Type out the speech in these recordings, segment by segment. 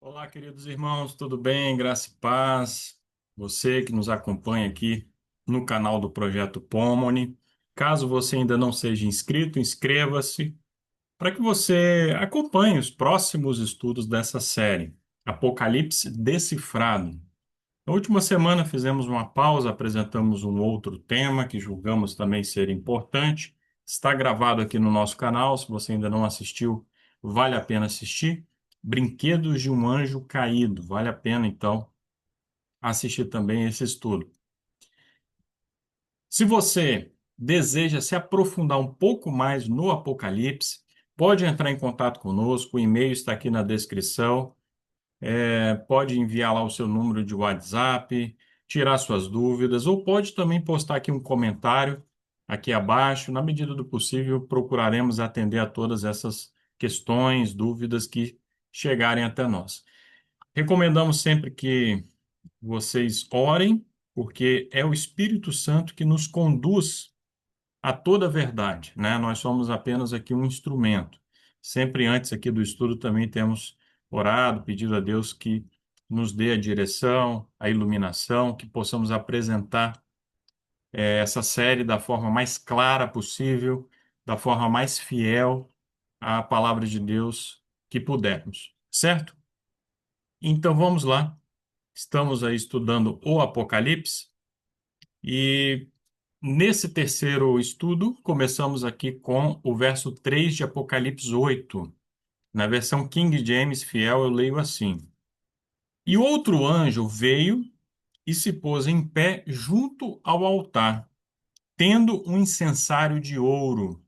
Olá, queridos irmãos, tudo bem? Graça e paz. Você que nos acompanha aqui no canal do Projeto Pomone. Caso você ainda não seja inscrito, inscreva-se para que você acompanhe os próximos estudos dessa série, Apocalipse Decifrado. Na última semana fizemos uma pausa, apresentamos um outro tema que julgamos também ser importante. Está gravado aqui no nosso canal, se você ainda não assistiu, vale a pena assistir. Brinquedos de um Anjo Caído, vale a pena então assistir também esse estudo. Se você deseja se aprofundar um pouco mais no Apocalipse, pode entrar em contato conosco, o e-mail está aqui na descrição. Pode enviar lá o seu número de WhatsApp, tirar suas dúvidas, ou pode também postar aqui um comentário aqui abaixo. Na medida do possível, procuraremos atender a todas essas questões, dúvidas que chegarem até nós. Recomendamos sempre que vocês orem, porque é o Espírito Santo que nos conduz a toda a verdade, né? Nós somos apenas aqui um instrumento. Sempre antes aqui do estudo também temos orado, pedido a Deus que nos dê a direção, a iluminação, que possamos apresentar essa série da forma mais clara possível, da forma mais fiel à palavra de Deus que pudermos, certo? Então vamos lá. Estamos aí estudando o Apocalipse e nesse terceiro estudo, começamos aqui com o verso 3 de Apocalipse 8. Na versão King James Fiel, eu leio assim: E outro anjo veio e se pôs em pé junto ao altar, tendo um incensário de ouro,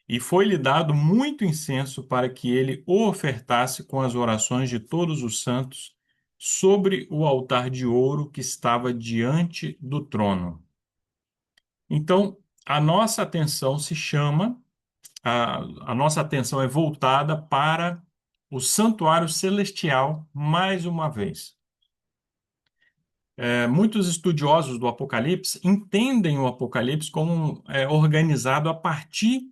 e foi-lhe dado muito incenso para que ele o ofertasse com as orações de todos os santos sobre o altar de ouro que estava diante do trono. Então, a nossa atenção se chama a nossa atenção é voltada para o santuário celestial mais uma vez. Muitos estudiosos do Apocalipse entendem o Apocalipse como organizado a partir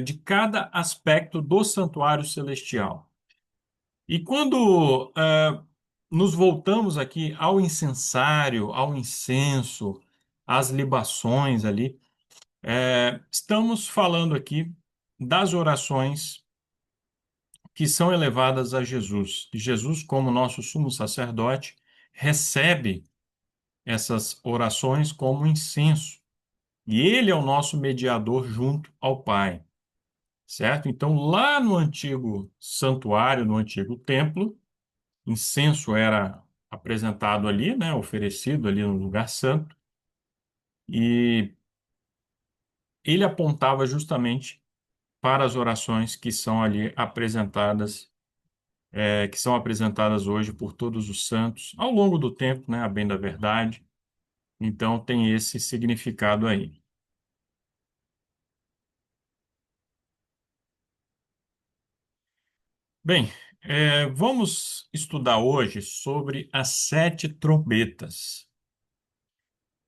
de cada aspecto do santuário celestial. E quando nos voltamos aqui ao incensário, ao incenso, às libações ali, estamos falando aqui das orações que são elevadas a Jesus. E Jesus, como nosso sumo sacerdote, recebe essas orações como incenso. E ele é o nosso mediador junto ao Pai, certo? Então, lá no antigo santuário, no antigo templo, incenso era apresentado ali, né, oferecido ali no lugar santo, e ele apontava justamente para as orações que são ali apresentadas que são apresentadas hoje por todos os santos ao longo do tempo, né, a bem da verdade. Então, tem esse significado aí. Bem, vamos estudar hoje sobre as sete trombetas.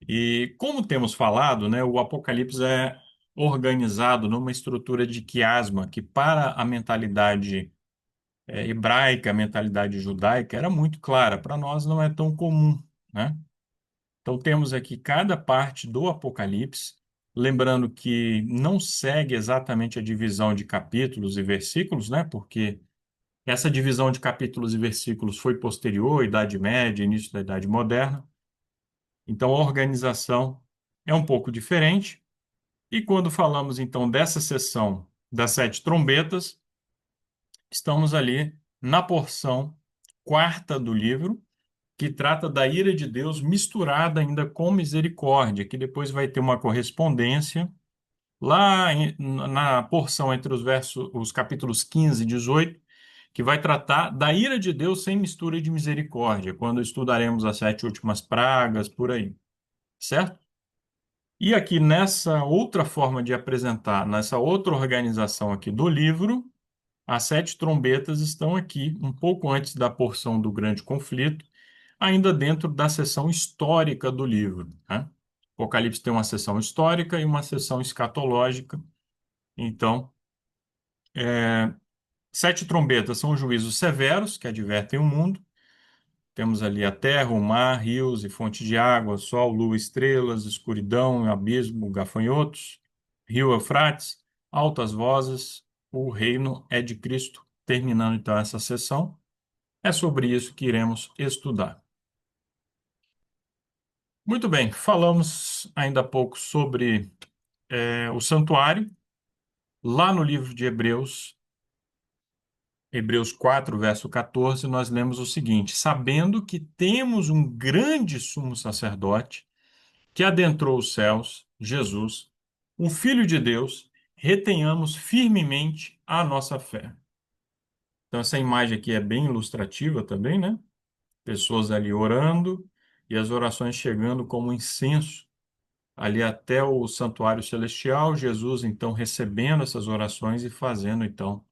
E como temos falado, né, o Apocalipse é organizado numa estrutura de quiasma que, para a mentalidade hebraica, a mentalidade judaica, era muito clara. Para nós não é tão comum, né? Então, temos aqui cada parte do Apocalipse, lembrando que não segue exatamente a divisão de capítulos e versículos, né? Porque essa divisão de capítulos e versículos foi posterior à Idade Média, início da Idade Moderna. Então, a organização é um pouco diferente. E quando falamos, então, dessa seção das sete trombetas, estamos ali na porção quarta do livro, que trata da ira de Deus misturada ainda com misericórdia, que depois vai ter uma correspondência lá na porção entre os capítulos 15 e 18, que vai tratar da ira de Deus sem mistura de misericórdia, quando estudaremos as sete últimas pragas, por aí, certo? E aqui nessa outra forma de apresentar, nessa outra organização aqui do livro, as sete trombetas estão aqui, um pouco antes da porção do grande conflito, ainda dentro da seção histórica do livro, né? Apocalipse tem uma seção histórica e uma seção escatológica. Então, Sete trombetas são os juízos severos que advertem o mundo. Temos ali a terra, o mar, rios e fonte de água, sol, lua, estrelas, escuridão, abismo, gafanhotos, rio Eufrates, altas vozes, o reino é de Cristo. Terminando então essa sessão, é sobre isso que iremos estudar. Muito bem, falamos ainda há pouco sobre o santuário. Lá no livro de Hebreus, Hebreus 4, verso 14, nós lemos o seguinte: sabendo que temos um grande sumo sacerdote que adentrou os céus, Jesus, o Filho de Deus, retenhamos firmemente a nossa fé. Então, essa imagem aqui é bem ilustrativa também, né? Pessoas ali orando e as orações chegando como incenso ali até o santuário celestial, Jesus então recebendo essas orações e fazendo então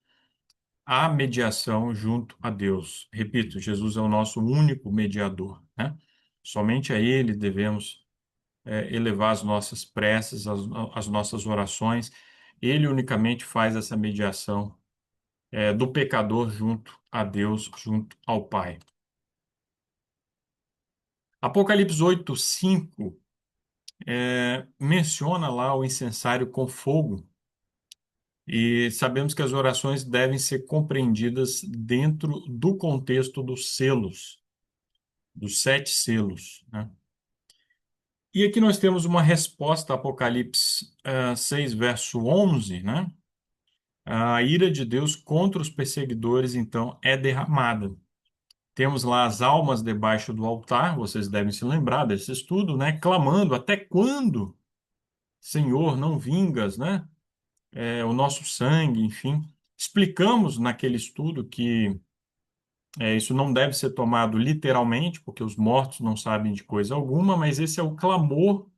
a mediação junto a Deus. Repito, Jesus é o nosso único mediador, né? Somente a Ele devemos elevar as nossas preces, as nossas orações. Ele unicamente faz essa mediação do pecador junto a Deus, junto ao Pai. Apocalipse 8:5 menciona lá o incensário com fogo. E sabemos que as orações devem ser compreendidas dentro do contexto dos selos, dos sete selos, né? E aqui nós temos uma resposta a Apocalipse 6, verso 11, né? A ira de Deus contra os perseguidores, então, é derramada. Temos lá as almas debaixo do altar, vocês devem se lembrar desse estudo, né? Clamando, até quando, Senhor, não vingas, né? O nosso sangue, enfim. Explicamos naquele estudo que isso não deve ser tomado literalmente, porque os mortos não sabem de coisa alguma, mas esse é o clamor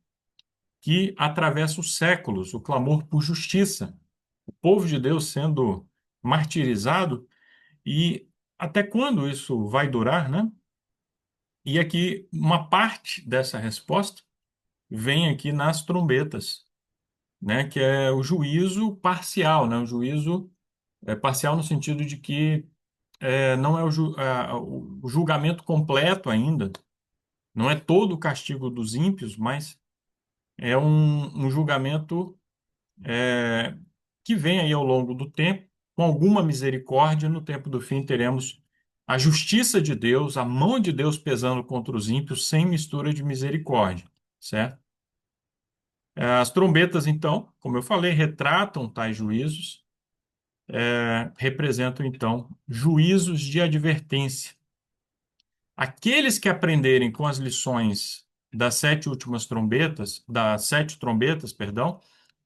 que atravessa os séculos, o clamor por justiça. O povo de Deus sendo martirizado e até quando isso vai durar, né? E aqui uma parte dessa resposta vem aqui nas trombetas, né? Que é o juízo parcial, né? O juízo parcial no sentido de que não é o julgamento completo ainda, não é todo o castigo dos ímpios, mas é um julgamento é, que vem aí ao longo do tempo, com alguma misericórdia. No tempo do fim teremos a justiça de Deus, a mão de Deus pesando contra os ímpios, sem mistura de misericórdia, certo? As trombetas, então, como eu falei, retratam tais juízos, representam, então, juízos de advertência. Aqueles que aprenderem com as lições das sete últimas trombetas, das sete trombetas, perdão,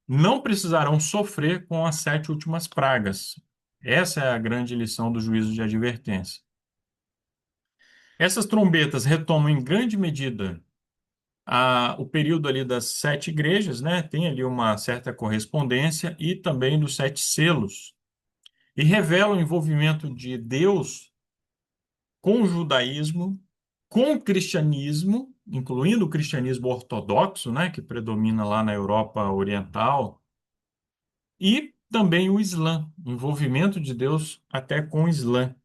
não precisarão sofrer com as sete últimas pragas. Essa é a grande lição do juízo de advertência. Essas trombetas retomam em grande medida o período ali das sete igrejas, né? Tem ali uma certa correspondência e também dos sete selos. E revelam o envolvimento de Deus com o judaísmo, com o cristianismo, incluindo o cristianismo ortodoxo, né? Que predomina lá na Europa Oriental, e também o Islã, envolvimento de Deus até com o Islã.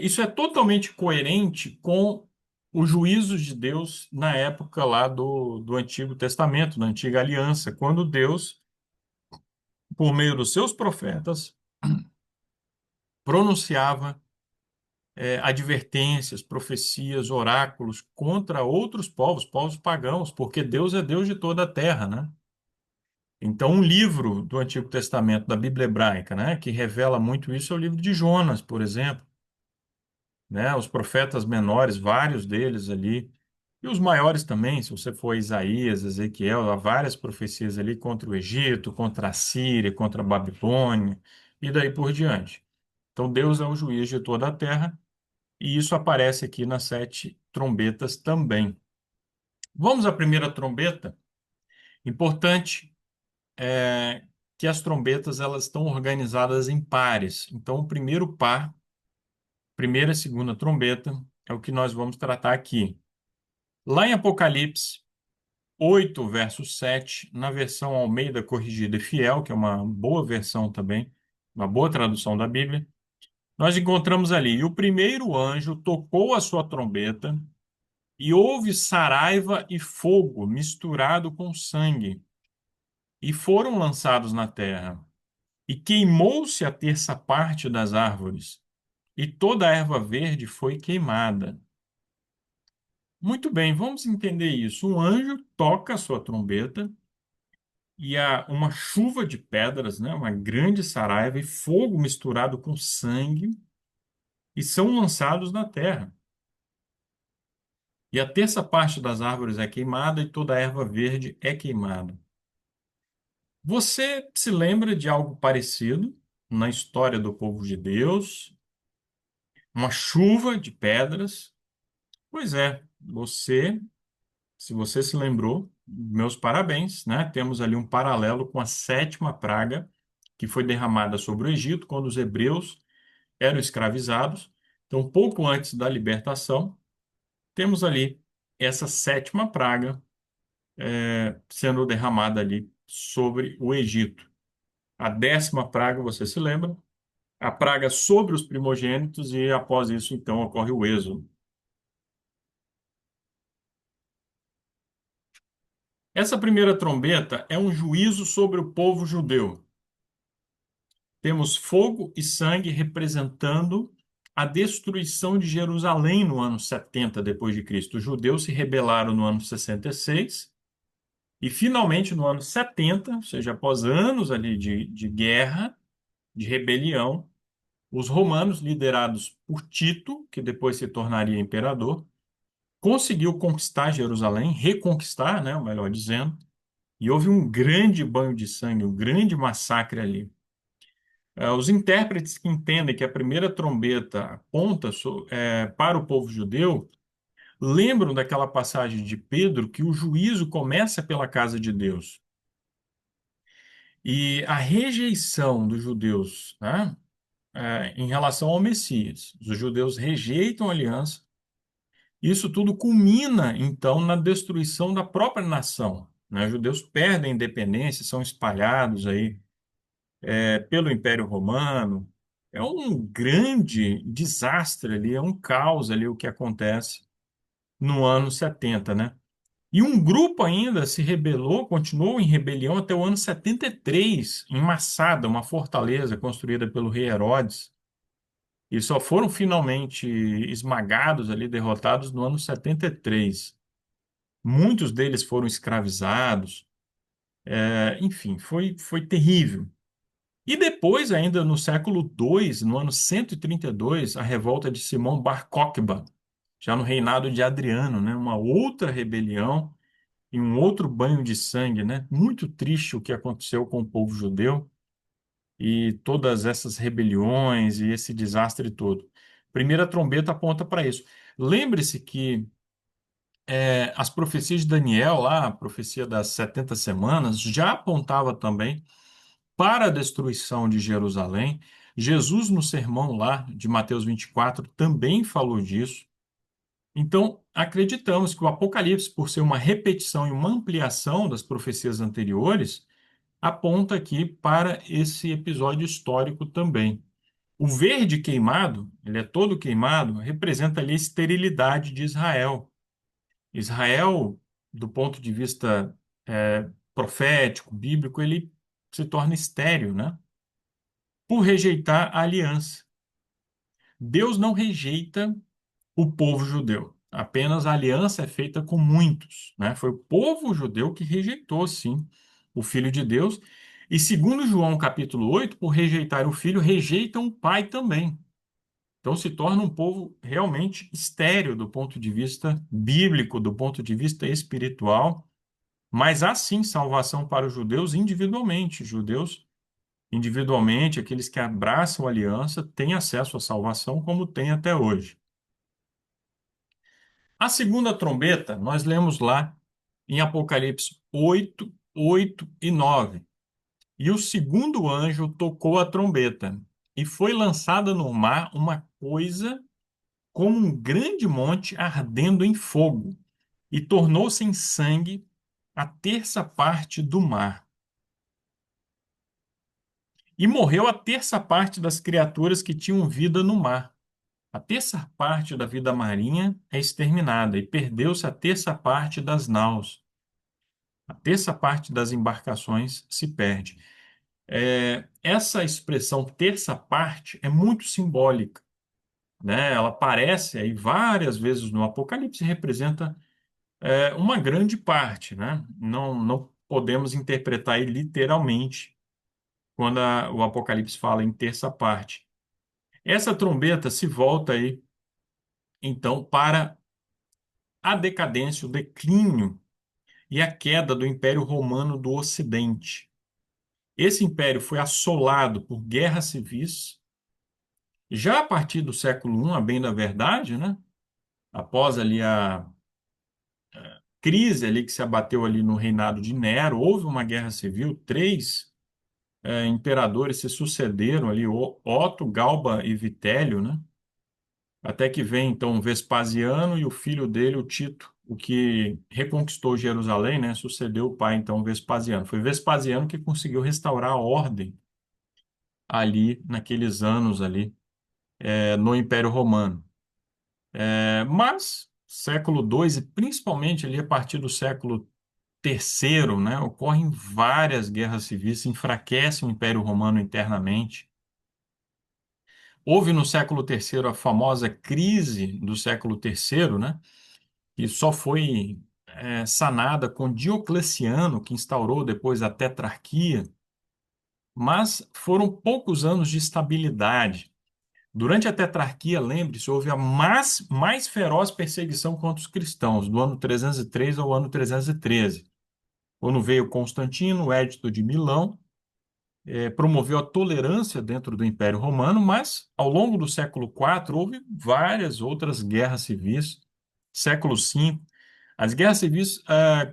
Isso é totalmente coerente com os juízos de Deus na época lá do Antigo Testamento, da Antiga Aliança, quando Deus, por meio dos seus profetas, pronunciava advertências, profecias, oráculos contra outros povos, povos pagãos, porque Deus é Deus de toda a terra, né? Então, um livro do Antigo Testamento, da Bíblia hebraica, né, que revela muito isso, é o livro de Jonas, por exemplo, né? Os profetas menores, vários deles ali, e os maiores também, se você for Isaías, Ezequiel, há várias profecias ali contra o Egito, contra a Síria, contra a Babilônia, e daí por diante. Então, Deus é o juiz de toda a terra, e isso aparece aqui nas sete trombetas também. Vamos à primeira trombeta. Importante que as trombetas elas estão organizadas em pares. Então, o primeiro par, primeira e segunda trombeta, é o que nós vamos tratar aqui. Lá em Apocalipse 8, verso 7, na versão Almeida Corrigida e Fiel, que é uma boa versão também, uma boa tradução da Bíblia, nós encontramos ali: e o primeiro anjo tocou a sua trombeta, e houve saraiva e fogo misturado com sangue, e foram lançados na terra. E queimou-se a terça parte das árvores, e toda a erva verde foi queimada. Muito bem, vamos entender isso. Um anjo toca a sua trombeta e há uma chuva de pedras, né, uma grande saraiva e fogo misturado com sangue e são lançados na terra. E a terça parte das árvores é queimada e toda a erva verde é queimada. Você se lembra de algo parecido na história do povo de Deus? Uma chuva de pedras? Pois é, se você se lembrou, meus parabéns, né? Temos ali um paralelo com a sétima praga que foi derramada sobre o Egito quando os hebreus eram escravizados. Então, pouco antes da libertação, temos ali essa sétima praga sendo derramada ali sobre o Egito. A décima praga, você se lembra? A praga sobre os primogênitos e após isso, então, ocorre o êxodo. Essa primeira trombeta é um juízo sobre o povo judeu. Temos fogo e sangue representando a destruição de Jerusalém no ano 70 depois de Cristo. Os judeus se rebelaram no ano 66 e finalmente no ano 70, ou seja, após anos ali de guerra, de rebelião, os romanos, liderados por Tito, que depois se tornaria imperador, conseguiu conquistar Jerusalém, reconquistar, né, melhor dizendo, e houve um grande banho de sangue, um grande massacre ali. Os intérpretes que entendem que a primeira trombeta aponta para o povo judeu lembram daquela passagem de Pedro que o juízo começa pela casa de Deus. E a rejeição dos judeus, né, em relação ao Messias, os judeus rejeitam a aliança. Isso tudo culmina, então, na destruição da própria nação, né? Os judeus perdem a independência, são espalhados aí pelo Império Romano. É um grande desastre ali, é um caos ali o que acontece no ano 70, né? E um grupo ainda se rebelou, continuou em rebelião até o ano 73, em Massada, uma fortaleza construída pelo rei Herodes. E só foram finalmente esmagados ali, derrotados no ano 73. Muitos deles foram escravizados. Enfim, foi terrível. E depois, ainda no século II, no ano 132, a revolta de Simão Bar Kokhba, já no reinado de Adriano, né? Uma outra rebelião e um outro banho de sangue, né? Muito triste o que aconteceu com o povo judeu e todas essas rebeliões e esse desastre todo. Primeira trombeta aponta para isso. Lembre-se que as profecias de Daniel, lá, a profecia das 70 semanas, já apontava também para a destruição de Jerusalém. Jesus, no sermão lá de Mateus 24, também falou disso. Então, acreditamos que o Apocalipse, por ser uma repetição e uma ampliação das profecias anteriores, aponta aqui para esse episódio histórico também. O verde queimado, ele é todo queimado, representa ali a esterilidade de Israel. Israel, do ponto de vista profético, bíblico, ele se torna estéril, né? Por rejeitar a aliança. Deus não rejeita o povo judeu. Apenas a aliança é feita com muitos, né? Foi o povo judeu que rejeitou, sim, o Filho de Deus. E segundo João capítulo 8, por rejeitar o filho, rejeitam o pai também. Então se torna um povo realmente estéril do ponto de vista bíblico, do ponto de vista espiritual, mas há sim salvação para os judeus individualmente. Judeus individualmente, aqueles que abraçam a aliança têm acesso à salvação como tem até hoje. A segunda trombeta, nós lemos lá em Apocalipse 8, 8 e 9. E o segundo anjo tocou a trombeta, e foi lançada no mar uma coisa como um grande monte ardendo em fogo, e tornou-se em sangue a terça parte do mar. E morreu a terça parte das criaturas que tinham vida no mar. A terça parte da vida marinha é exterminada e perdeu-se a terça parte das naus. A terça parte das embarcações se perde. Essa expressão terça parte é muito simbólica, né? Ela aparece aí várias vezes no Apocalipse e representa uma grande parte, né? Não podemos interpretar aí literalmente quando o Apocalipse fala em terça parte. Essa trombeta se volta aí, então, para a decadência, o declínio e a queda do Império Romano do Ocidente. Esse império foi assolado por guerras civis, já a partir do século I, a bem da verdade, né? Após ali a crise ali que se abateu ali no reinado de Nero, houve uma guerra civil, três imperadores se sucederam ali, Otto, Galba e Vitélio, né? Até que vem então Vespasiano e o filho dele, o Tito, o que reconquistou Jerusalém, né? Sucedeu o pai então Vespasiano. Foi Vespasiano que conseguiu restaurar a ordem ali naqueles anos ali no Império Romano. Mas século II e principalmente ali a partir do século terceiro, né? Ocorrem várias guerras civis, se enfraquece o Império Romano internamente. Houve no século terceiro a famosa crise do século terceiro, né? Que só foi sanada com Diocleciano, que instaurou depois a tetrarquia, mas foram poucos anos de estabilidade. Durante a tetrarquia, lembre-se, houve a mais feroz perseguição contra os cristãos, do ano 303 ao ano 313, quando veio Constantino, o Édito de Milão, promoveu a tolerância dentro do Império Romano, mas ao longo do século IV houve várias outras guerras civis. Século V, as guerras civis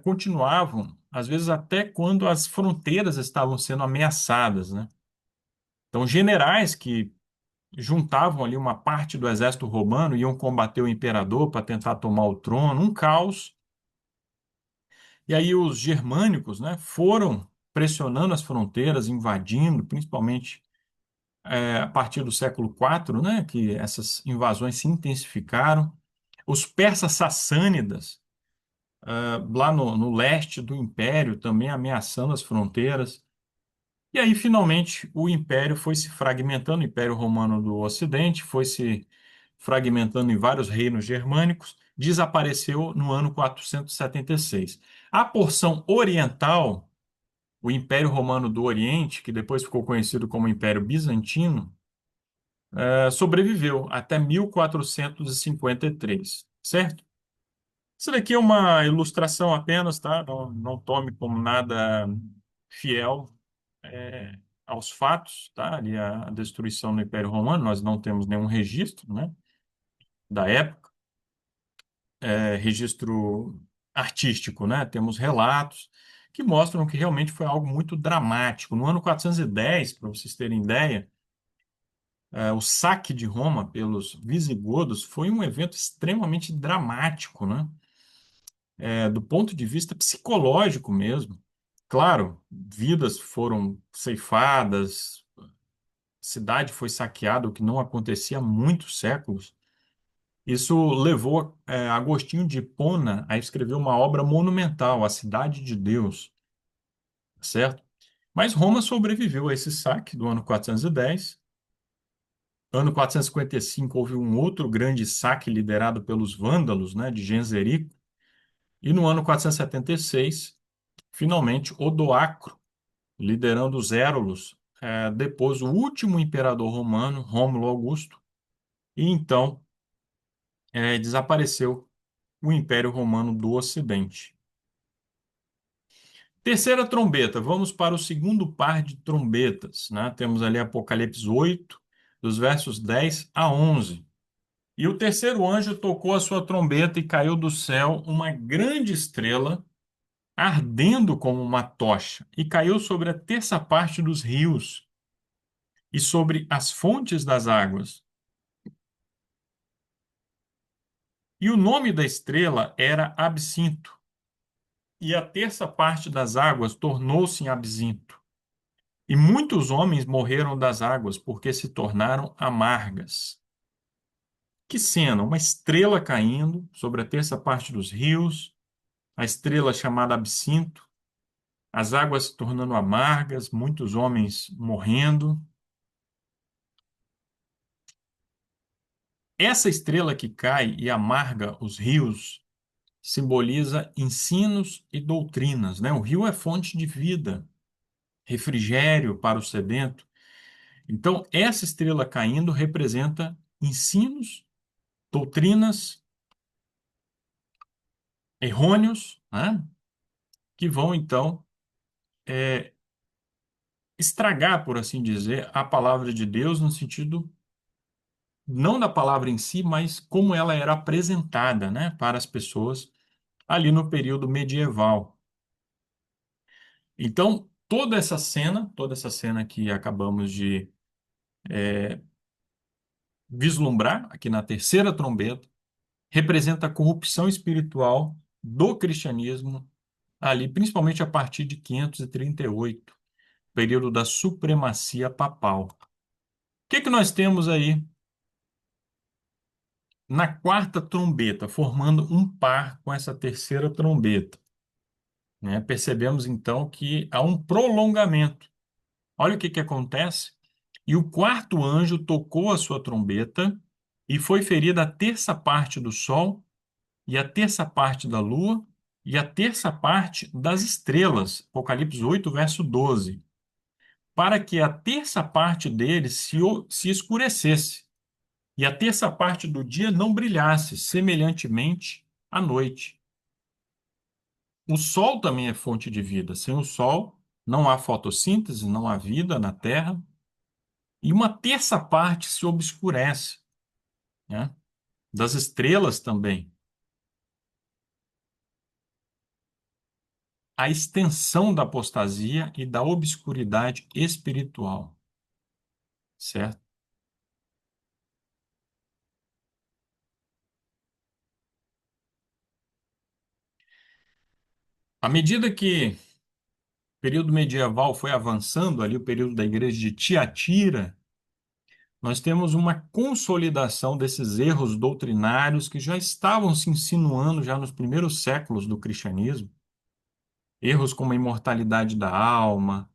continuavam, às vezes até quando as fronteiras estavam sendo ameaçadas, né? Então, generais que juntavam ali uma parte do exército romano, iam combater o imperador para tentar tomar o trono, um caos. E aí os germânicos, né, foram pressionando as fronteiras, invadindo, principalmente a partir do século IV, né, que essas invasões se intensificaram. Os persas sassânidas, lá no leste do império, também ameaçando as fronteiras. E aí, finalmente, o império foi se fragmentando, o Império Romano do Ocidente foi se fragmentando em vários reinos germânicos, desapareceu no ano 476. A porção oriental, o Império Romano do Oriente, que depois ficou conhecido como Império Bizantino, sobreviveu até 1453, certo? Isso daqui é uma ilustração apenas, tá? Não tome como nada fiel aos fatos, tá? Ali a destruição do Império Romano, nós não temos nenhum registro, né, da época, registro artístico, né? Temos relatos que mostram que realmente foi algo muito dramático. No ano 410, para vocês terem ideia, o saque de Roma pelos visigodos foi um evento extremamente dramático, né? Do ponto de vista psicológico mesmo. Claro, vidas foram ceifadas, cidade foi saqueada, o que não acontecia há muitos séculos. Isso levou Agostinho de Hipona a escrever uma obra monumental, A Cidade de Deus, certo? Mas Roma sobreviveu a esse saque do ano 410. Ano 455 houve um outro grande saque liderado pelos vândalos, né, de Genserico. E no ano 476, finalmente, Odoacro, liderando os Érulos, depôs o último imperador romano, Rômulo Augusto, e então desapareceu o Império Romano do Ocidente. Terceira trombeta, vamos para o segundo par de trombetas, né? Temos ali Apocalipse 8, dos versos 10 a 11. E o terceiro anjo tocou a sua trombeta e caiu do céu uma grande estrela, ardendo como uma tocha, e caiu sobre a terça parte dos rios e sobre as fontes das águas. E o nome da estrela era Absinto, e a terça parte das águas tornou-se em absinto. E muitos homens morreram das águas porque se tornaram amargas. Que cena! Uma estrela caindo sobre a terça parte dos rios, a estrela chamada Absinto, as águas se tornando amargas, muitos homens morrendo. Essa estrela que cai e amarga os rios simboliza ensinos e doutrinas, né? O rio é fonte de vida, refrigério para o sedento. Então, essa estrela caindo representa ensinos, doutrinas errôneos, né? Que vão, então, é, estragar, por assim dizer, a palavra de Deus no sentido não da palavra em si, mas como ela era apresentada, né, para as pessoas ali no período medieval. Então, toda essa cena que acabamos de vislumbrar aqui na terceira trombeta, representa a corrupção espiritual do cristianismo ali, principalmente a partir de 538, período da supremacia papal. O que que nós temos aí na quarta trombeta, formando um par com essa terceira trombeta, né? Percebemos então que há um prolongamento. Olha o que que acontece. E o quarto anjo tocou a sua trombeta e foi ferida a terça parte do sol e a terça parte da lua e a terça parte das estrelas. Apocalipse 8, verso 12. Para que a terça parte deles se escurecesse e a terça parte do dia não brilhasse, semelhantemente à noite. O sol também é fonte de vida. Sem o sol, não há fotossíntese, não há vida na Terra. E uma terça parte se obscurece, né? Das estrelas também. A extensão da apostasia e da obscuridade espiritual, certo? À medida que o período medieval foi avançando, ali o período da igreja de Tiatira, nós temos uma consolidação desses erros doutrinários que já estavam se insinuando já nos primeiros séculos do cristianismo. Erros como a imortalidade da alma,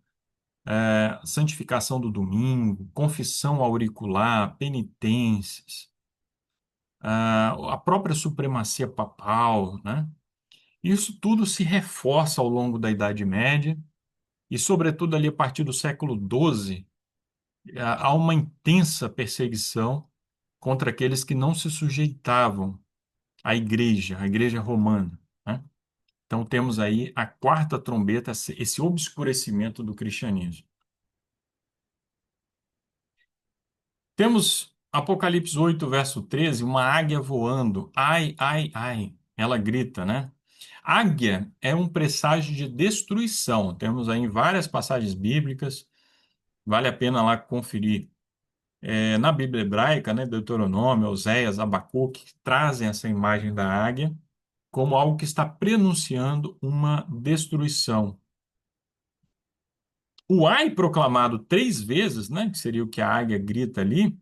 santificação do domingo, confissão auricular, penitências, a própria supremacia papal, né? Isso tudo se reforça ao longo da Idade Média e, sobretudo, ali a partir do século XII, há uma intensa perseguição contra aqueles que não se sujeitavam à Igreja Romana, né? Então, temos aí a quarta trombeta, esse obscurecimento do cristianismo. Temos Apocalipse 8, verso 13, uma águia voando. Ai, ai, ai. Ela grita, né? Águia é um presságio de destruição. Temos aí em várias passagens bíblicas. Vale a pena lá conferir. Na Bíblia hebraica, né, Deuteronômio, Oséias, Abacuque, que trazem essa imagem da águia como algo que está prenunciando uma destruição. O ai proclamado três vezes, né, que seria o que a águia grita ali,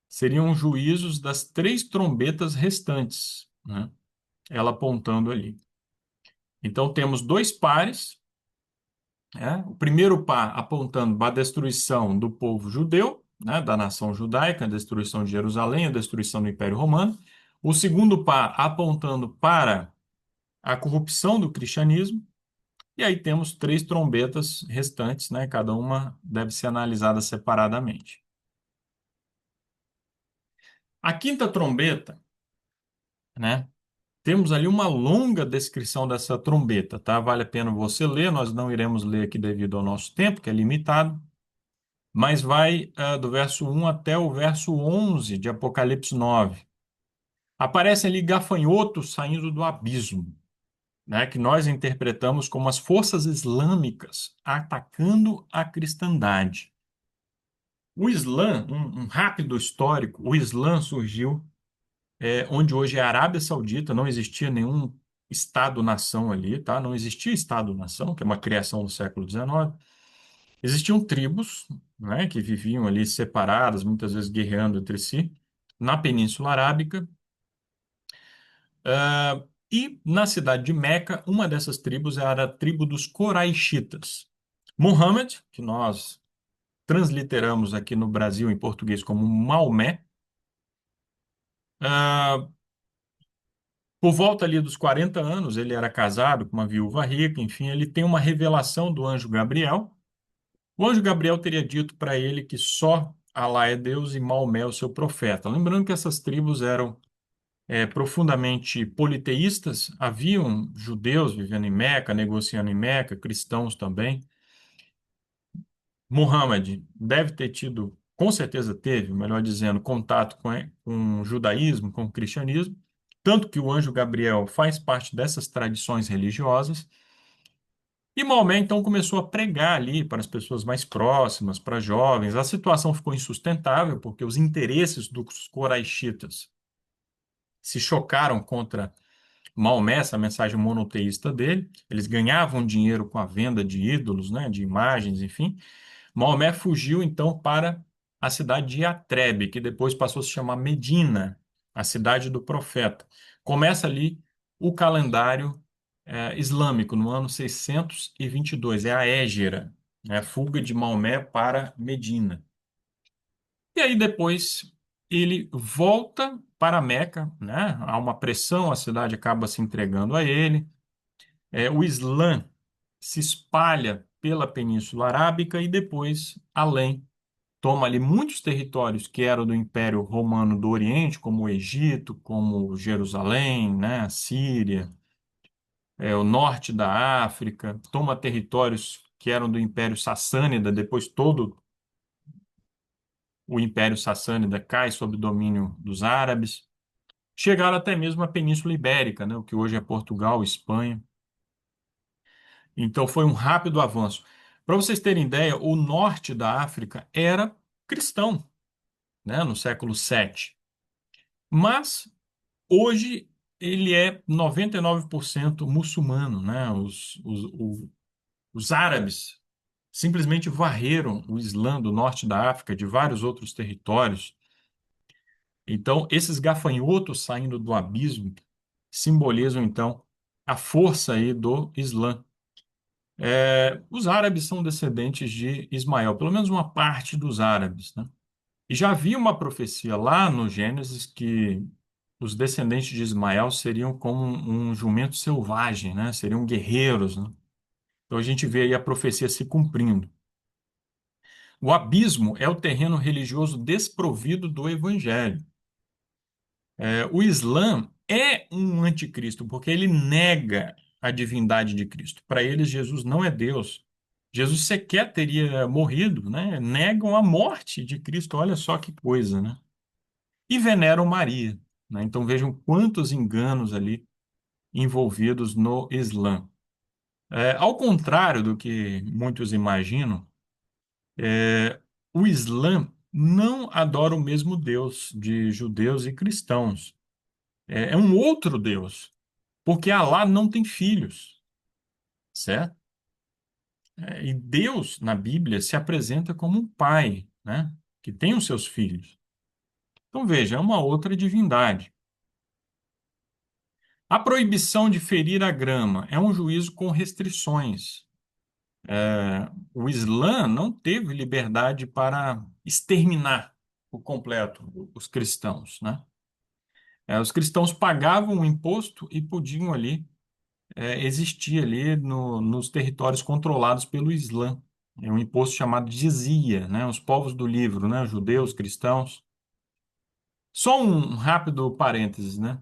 seriam juízos das três trombetas restantes, né? Ela apontando ali. Então temos dois pares, né? O primeiro par apontando para a destruição do povo judeu, né? Da nação judaica, a destruição de Jerusalém, a destruição do Império Romano. O segundo par apontando para a corrupção do cristianismo. E aí temos três trombetas restantes, né? Cada uma deve ser analisada separadamente. A quinta trombeta, né? Temos ali uma longa descrição dessa trombeta, tá? Vale a pena você ler, nós não iremos ler aqui devido ao nosso tempo, que é limitado, mas vai do verso 1 até o verso 11 de Apocalipse 9. Aparecem ali gafanhotos saindo do abismo, né? Que nós interpretamos como as forças islâmicas atacando a cristandade. O Islã, um rápido histórico, o Islã surgiu onde hoje é a Arábia Saudita, não existia nenhum Estado-nação ali, tá? Não existia Estado-nação, que é uma criação do século XIX. Existiam tribos, né, que viviam ali separadas, muitas vezes guerreando entre si, na Península Arábica. E na cidade de Meca, uma dessas tribos era a tribo dos Coraixitas. Muhammad, que nós transliteramos aqui no Brasil em português como Maomé, ah, por volta ali dos 40 anos, ele era casado com uma viúva rica, enfim, ele tem uma revelação do anjo Gabriel. O anjo Gabriel teria dito para ele que só Alá é Deus e Maomé é o seu profeta. Lembrando que essas tribos eram profundamente politeístas, haviam judeus vivendo em Meca, negociando em Meca, cristãos também. Muhammad deve ter tido, com certeza teve, melhor dizendo, contato com o judaísmo, com o cristianismo, tanto que o anjo Gabriel faz parte dessas tradições religiosas. E Maomé então começou a pregar ali para as pessoas mais próximas, para jovens. A situação ficou insustentável porque os interesses dos coraixitas se chocaram contra Maomé, essa mensagem monoteísta dele. Eles ganhavam dinheiro com a venda de ídolos, né, de imagens, enfim. Maomé fugiu então para a cidade de Yatrebe, que depois passou a se chamar Medina, a cidade do profeta. Começa ali o calendário islâmico, no ano 622, é a Hégera, né, a fuga de Maomé para Medina. E aí depois ele volta para Meca, né? Há uma pressão, a cidade acaba se entregando a ele. O Islã se espalha pela Península Arábica e depois além. Toma ali muitos territórios que eram do Império Romano do Oriente, como o Egito, como Jerusalém, né? A Síria, o norte da África. Toma territórios que eram do Império Sassânida, depois todo o Império Sassânida cai sob o domínio dos árabes. Chegaram até mesmo à Península Ibérica, né, o que hoje é Portugal, Espanha. Então foi um rápido avanço. Para vocês terem ideia, o norte da África era cristão, né, no século VII. Mas hoje ele é 99% muçulmano, né? Os árabes simplesmente varreram o Islã do norte da África, de vários outros territórios. Então, esses gafanhotos saindo do abismo simbolizam, então, a força aí do Islã. Os árabes são descendentes de Ismael, pelo menos uma parte dos árabes, né? E já havia uma profecia lá no Gênesis que os descendentes de Ismael seriam como um jumento selvagem, né? Seriam guerreiros, né? Então a gente vê aí a profecia se cumprindo. O abismo é o terreno religioso desprovido do evangelho. O Islã é um anticristo, porque ele nega a divindade de Cristo. Para eles, Jesus não é Deus. Jesus sequer teria morrido, né? Negam a morte de Cristo. Olha só que coisa, né? E veneram Maria, né? Então vejam quantos enganos ali envolvidos no Islã. Ao contrário do que muitos imaginam, o Islã não adora o mesmo Deus de judeus e cristãos. É um outro Deus, porque Alá não tem filhos, certo? E Deus, na Bíblia, se apresenta como um pai, né? Que tem os seus filhos. Então, veja, é uma outra divindade. A proibição de ferir a grama é um juízo com restrições. O Islã não teve liberdade para exterminar por completo os cristãos, né? Os cristãos pagavam o imposto e podiam ali existir ali nos territórios controlados pelo Islã. É um imposto chamado jizia, né? Os povos do livro, né? Judeus, cristãos. Só um rápido parênteses, né?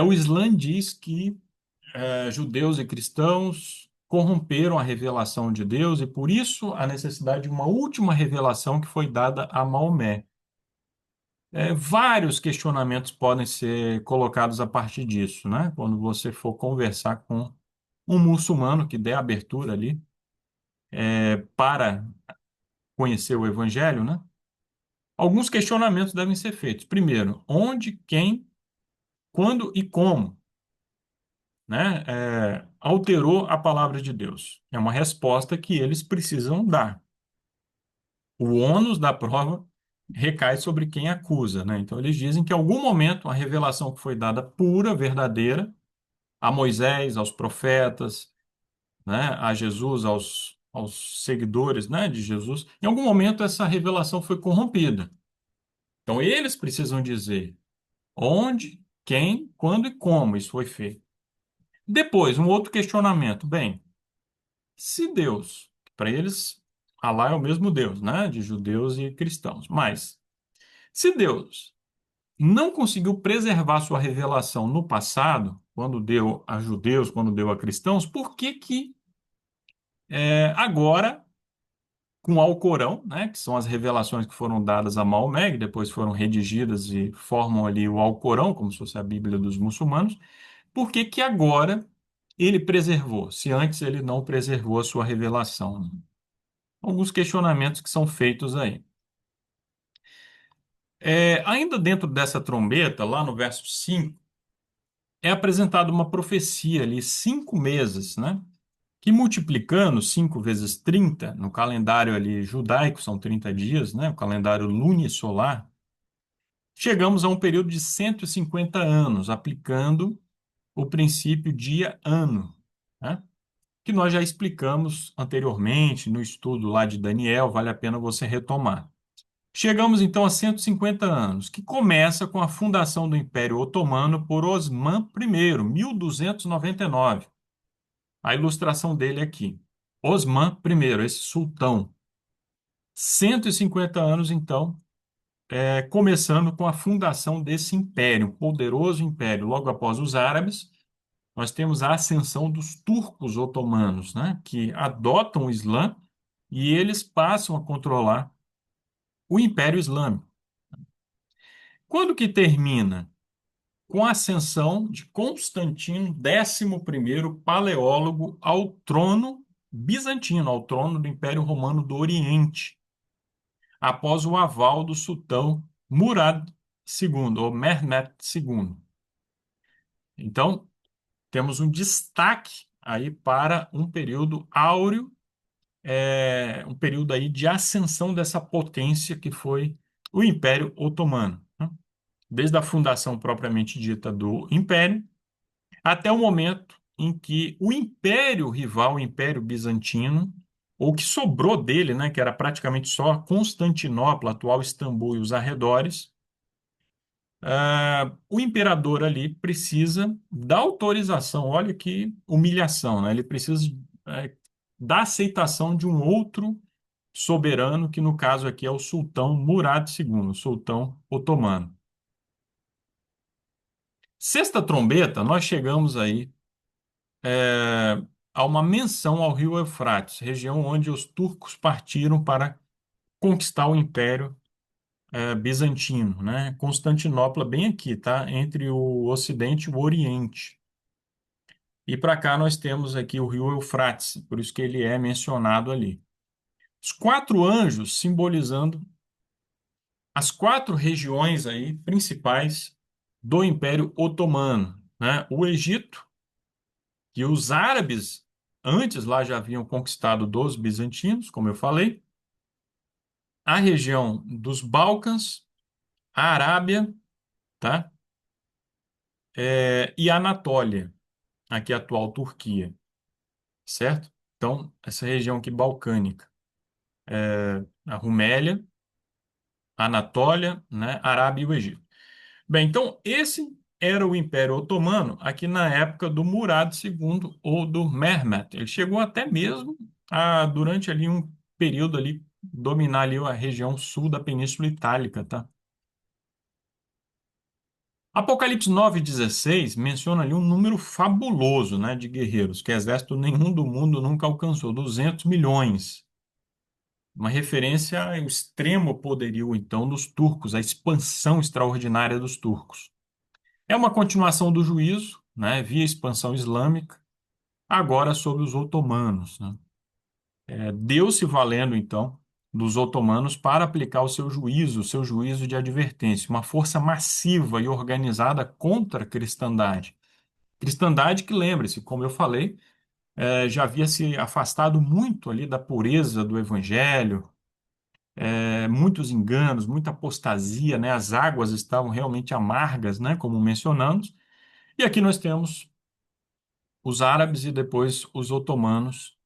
O Islã diz que judeus e cristãos corromperam a revelação de Deus e por isso a necessidade de uma última revelação que foi dada a Maomé. Vários questionamentos podem ser colocados a partir disso, né? Quando você for conversar com um muçulmano que der abertura ali para conhecer o Evangelho, né? Alguns questionamentos devem ser feitos. Primeiro, onde, quem, quando e como, né? Alterou a palavra de Deus? É uma resposta que eles precisam dar. o ônus da prova recai sobre quem acusa, né? Então, eles dizem que em algum momento a revelação que foi dada pura, verdadeira, a Moisés, aos profetas, né, a Jesus, aos seguidores, né, de Jesus, em algum momento essa revelação foi corrompida. Então, eles precisam dizer onde, quem, quando e como isso foi feito. Depois, um outro questionamento. Bem, se Deus, para eles, Alá é o mesmo Deus, né, de judeus e cristãos, mas se Deus não conseguiu preservar sua revelação no passado, quando deu a judeus, quando deu a cristãos, por que que agora, com o Alcorão, né, que são as revelações que foram dadas a Maomé, que depois foram redigidas e formam ali o Alcorão, como se fosse a Bíblia dos muçulmanos, por que que agora ele preservou, se antes ele não preservou a sua revelação? Né? Alguns questionamentos que são feitos aí. Ainda dentro dessa trombeta, lá no verso 5 é apresentada uma profecia ali, 5 meses, né? Que multiplicando 5 vezes 30 no calendário ali judaico, são 30 dias, né? O calendário lunisolar, chegamos a um período de 150 anos, aplicando o princípio dia-ano, né? Que nós já explicamos anteriormente no estudo lá de Daniel, vale a pena você retomar. Chegamos então a 150 anos, que começa com a fundação do Império Otomano por Osman I, 1299. A ilustração dele aqui. Osman I, esse sultão. 150 anos, então, começando com a fundação desse império, um poderoso império. Logo após os árabes, nós temos a ascensão dos turcos otomanos, né, que adotam o Islã e eles passam a controlar o Império Islâmico. Quando que termina? Com a ascensão de Constantino, 11º paleólogo, ao trono bizantino, ao trono do Império Romano do Oriente, após o aval do sultão Murad II, ou Mehmed II. Então, temos um destaque aí para um período áureo, um período aí de ascensão dessa potência que foi o Império Otomano, né? Desde a fundação propriamente dita do Império, até o momento em que o império rival, o Império Bizantino, ou que sobrou dele, né, que era praticamente só Constantinopla, atual Istambul e os arredores, o imperador ali precisa da autorização, olha que humilhação, né? Ele precisa da aceitação de um outro soberano, que no caso aqui é o sultão Murad II, o sultão otomano. Sexta trombeta, nós chegamos aí há uma menção ao rio Eufrates, região onde os turcos partiram para conquistar o Império Bizantino, né? Constantinopla bem aqui, tá? Entre o Ocidente e o Oriente. E para cá nós temos aqui o rio Eufrates, por isso que ele é mencionado ali. Os 4 anjos simbolizando as 4 regiões aí principais do Império Otomano, né? O Egito, que os árabes antes lá já haviam conquistado dos bizantinos, como eu falei, a região dos Balcãs, a Arábia, tá? E a Anatólia, aqui a atual Turquia, certo? Então, essa região aqui balcânica, a Rumélia, a Anatólia, né? A Arábia e o Egito. Bem, então esse era o Império Otomano aqui na época do Murad II ou do Mehmed. Ele chegou até mesmo durante ali um período ali dominar ali a região sul da Península Itálica, tá? Apocalipse 9:16 menciona ali um número fabuloso, né, de guerreiros, que exército nenhum do mundo nunca alcançou, 200 milhões. Uma referência ao extremo poderio, então, dos turcos, a expansão extraordinária dos turcos. É uma continuação do juízo, né, via expansão islâmica, agora sobre os otomanos, né? Deus se valendo, então, dos otomanos para aplicar o seu juízo de advertência, uma força massiva e organizada contra a cristandade. Cristandade que, lembre-se, como eu falei, já havia se afastado muito ali da pureza do evangelho, muitos enganos, muita apostasia, né? As águas estavam realmente amargas, né? Como mencionamos. E aqui nós temos os árabes e depois os otomanos,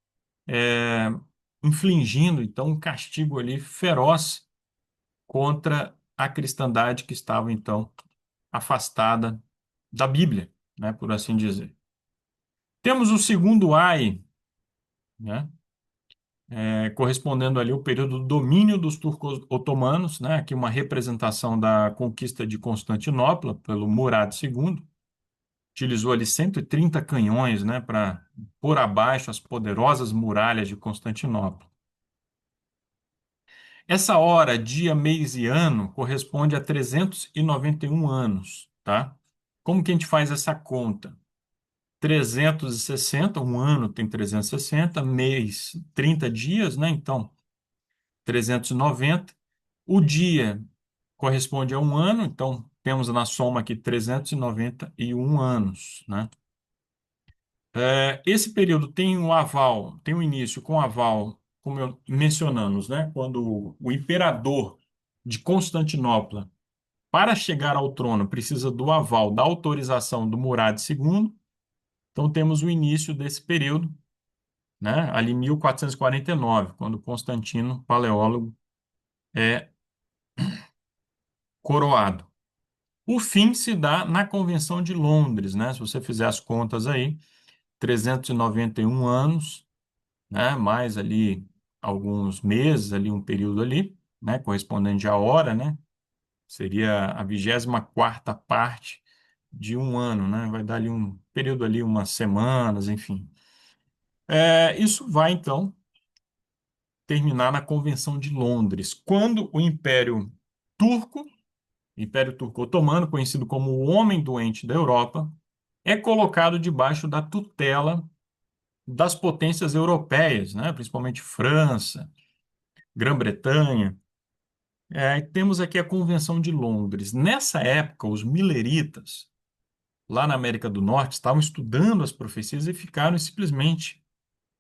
é, infligindo então um castigo ali feroz contra a cristandade que estava então afastada da Bíblia, né? Por assim dizer. Temos o segundo ai, né? Correspondendo ali ao período do domínio dos turcos otomanos, né? Aqui uma representação da conquista de Constantinopla pelo Murad II. Utilizou ali 130 canhões, né, para pôr abaixo as poderosas muralhas de Constantinopla. Essa hora, dia, mês e ano corresponde a 391 anos, tá? Como que a gente faz essa conta? 360, um ano tem 360, mês 30 dias, né? Então, 390. O dia corresponde a um ano, então temos na soma aqui 391 anos, né? Esse período tem um aval, tem um início com aval, como mencionamos, né? Quando o imperador de Constantinopla, para chegar ao trono, precisa do aval, da autorização do Murad II. Então temos o início desse período, né? Ali em 1449, quando Constantino, paleólogo, é coroado. O fim se dá na Convenção de Londres, né? Se você fizer as contas aí, 391 anos, né? Mais ali alguns meses, ali um período ali, né? Correspondente à hora, né? Seria a 24ª parte de um ano, né? Vai dar ali um período ali, umas semanas, enfim. Isso vai, então, terminar na Convenção de Londres, quando o Império Turco Otomano, conhecido como o Homem Doente da Europa, é colocado debaixo da tutela das potências europeias, né? Principalmente França, Grã-Bretanha. E temos aqui a Convenção de Londres. Nessa época, os mileritas, lá na América do Norte, estavam estudando as profecias e ficaram simplesmente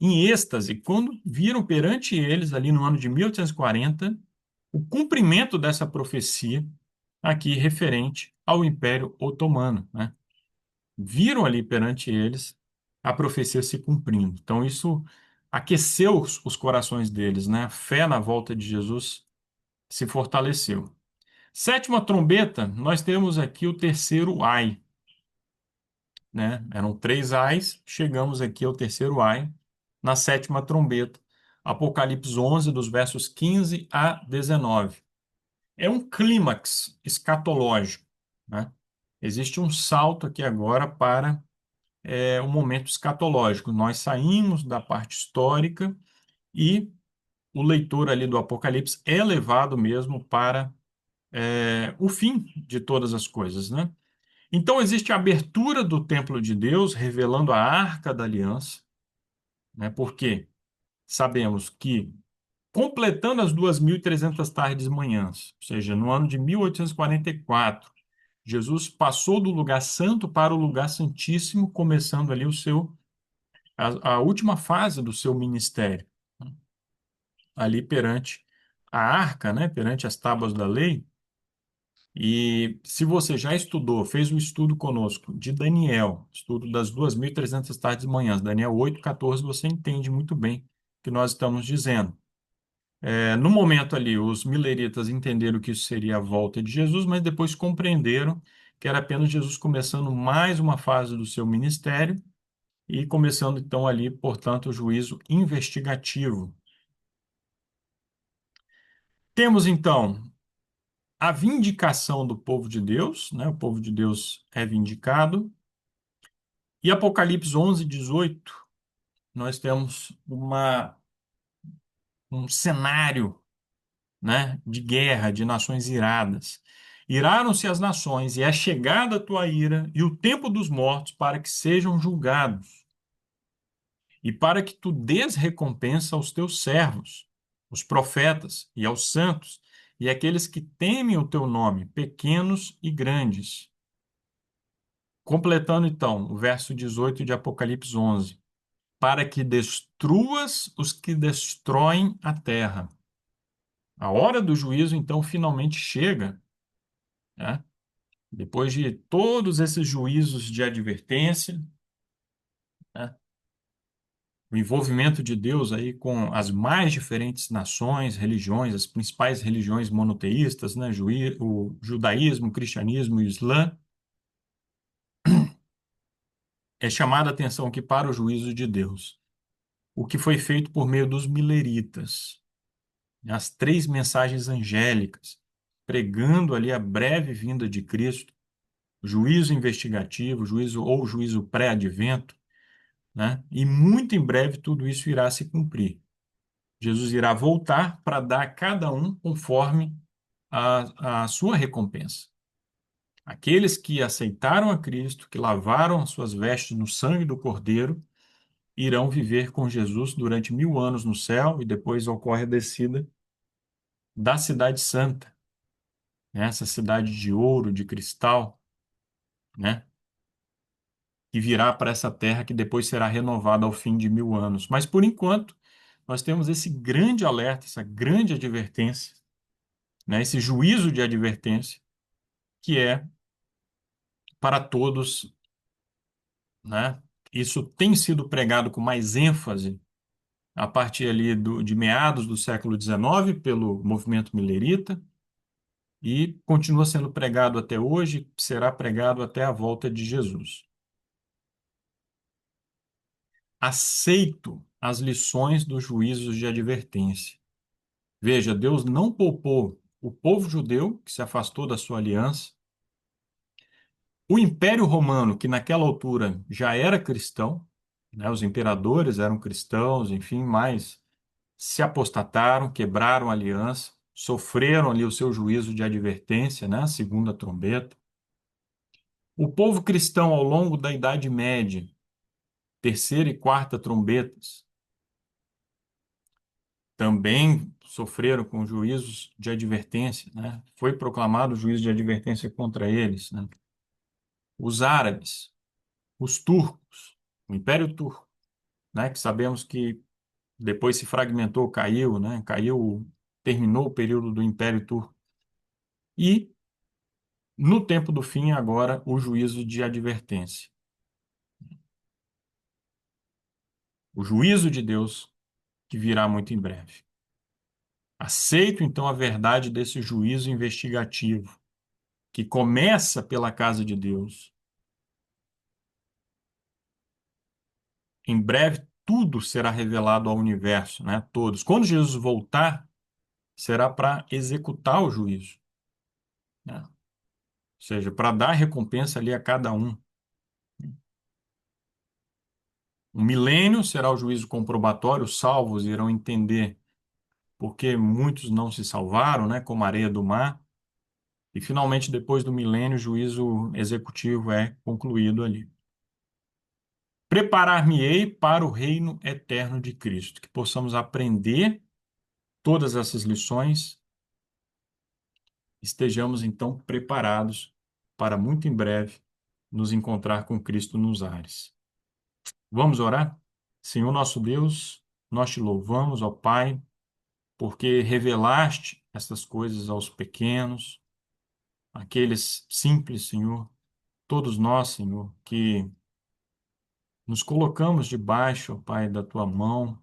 em êxtase quando viram perante eles, ali no ano de 1840, o cumprimento dessa profecia aqui referente ao Império Otomano, né? Viram ali perante eles a profecia se cumprindo. Então, isso aqueceu os corações deles, né? A fé na volta de Jesus se fortaleceu. Sétima trombeta, nós temos aqui o terceiro ai, né? Eram três ais, chegamos aqui ao terceiro ai, na sétima trombeta. Apocalipse 11, dos versos 15 a 19. É um clímax escatológico, né? Existe um salto aqui agora para um momento escatológico. Nós saímos da parte histórica e o leitor ali do Apocalipse é levado mesmo para o fim de todas as coisas, né? Então existe a abertura do templo de Deus, revelando a Arca da Aliança, né? Porque sabemos que, completando as 2.300 tardes e manhãs, ou seja, no ano de 1844, Jesus passou do lugar santo para o lugar santíssimo, começando ali a última fase do seu ministério, né? Ali perante a arca, né? Perante as tábuas da lei. E se você já estudou, fez um estudo conosco de Daniel, estudo das 2.300 tardes e manhãs, Daniel 8:14, você entende muito bem o que nós estamos dizendo. No momento ali, os mileritas entenderam que isso seria a volta de Jesus, mas depois compreenderam que era apenas Jesus começando mais uma fase do seu ministério e começando então ali, portanto, o juízo investigativo. Temos então a vindicação do povo de Deus, né? O povo de Deus é vindicado. E Apocalipse 11:18, nós temos um cenário, né, de guerra, de nações iradas. Iraram-se as nações, e é chegada a tua ira e o tempo dos mortos para que sejam julgados, e para que tu des recompensa aos teus servos, os profetas, e aos santos, e àqueles que temem o teu nome, pequenos e grandes. Completando então o verso 18 de Apocalipse 11, para que destruas os que destroem a terra. A hora do juízo, então, finalmente chega, né? Depois de todos esses juízos de advertência, né? O envolvimento de Deus aí com as mais diferentes nações, religiões, as principais religiões monoteístas, né? O judaísmo, o cristianismo e o islã, é chamada a atenção aqui para o juízo de Deus. O que foi feito por meio dos mileritas, as três mensagens angélicas, pregando ali a breve vinda de Cristo, juízo investigativo, juízo pré-advento, né? E muito em breve tudo isso irá se cumprir. Jesus irá voltar para dar a cada um conforme a sua recompensa. Aqueles que aceitaram a Cristo, que lavaram as suas vestes no sangue do Cordeiro, irão viver com Jesus durante 1000 anos no céu e depois ocorre a descida da Cidade Santa, né? Essa cidade de ouro, de cristal, né? Que virá para essa terra que depois será renovada ao fim de 1000 anos. Mas por enquanto, nós temos esse grande alerta, essa grande advertência, né? Esse juízo de advertência, que é para todos, né? Isso tem sido pregado com mais ênfase a partir ali de meados do século XIX pelo movimento milerita e continua sendo pregado até hoje, será pregado até a volta de Jesus. Aceito as lições dos juízos de advertência. Veja, Deus não poupou o povo judeu, que se afastou da sua aliança, o Império Romano, que naquela altura já era cristão, né, os imperadores eram cristãos, enfim, mas se apostataram, quebraram a aliança, sofreram ali o seu juízo de advertência, né, a segunda trombeta. O povo cristão, ao longo da Idade Média, terceira e quarta trombetas, também sofreram com juízos de advertência, né? Foi proclamado juízo de advertência contra eles, né? Os árabes, os turcos, o Império Turco, né? Que sabemos que depois se fragmentou, caiu, né? Caiu, terminou o período do Império Turco. E, no tempo do fim, agora, o juízo de advertência. O juízo de Deus que virá muito em breve. Aceito, então, a verdade desse juízo investigativo, que começa pela casa de Deus. Em breve, tudo será revelado ao universo, né? Todos. Quando Jesus voltar, será para executar o juízo, né? Ou seja, para dar recompensa ali a cada um. Um milênio será o juízo comprobatório, os salvos irão entender porque muitos não se salvaram, né? Como a areia do mar. E finalmente, depois do milênio, o juízo executivo é concluído ali. Preparar-me-ei para o reino eterno de Cristo, que possamos aprender todas essas lições, estejamos então preparados para muito em breve nos encontrar com Cristo nos ares. Vamos orar? Senhor nosso Deus, nós te louvamos, ó Pai, porque revelaste estas coisas aos pequenos, aqueles simples, Senhor, todos nós, Senhor, que nos colocamos debaixo, ó Pai, da tua mão,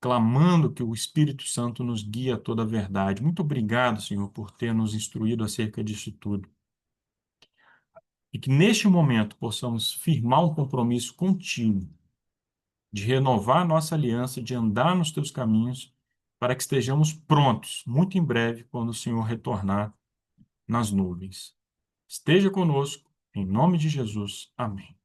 clamando que o Espírito Santo nos guie a toda a verdade. Muito obrigado, Senhor, por ter nos instruído acerca disso tudo. E que neste momento possamos firmar um compromisso contigo de renovar a nossa aliança, de andar nos teus caminhos, para que estejamos prontos, muito em breve, quando o Senhor retornar nas nuvens. Esteja conosco, em nome de Jesus. Amém.